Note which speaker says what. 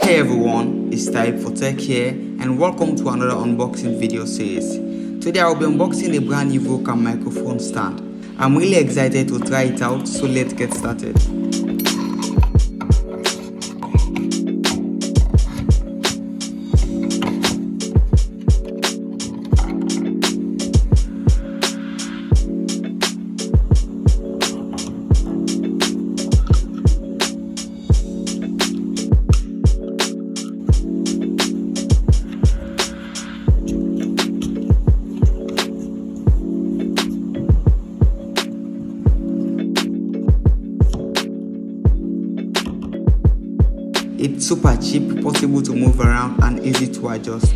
Speaker 1: Hey everyone, it's Type for Tech here and welcome to another unboxing video series. Today I'll be unboxing a brand new Voca microphone stand. I'm really excited to try it out, so let's get started. It's super cheap, possible to move around and easy to adjust.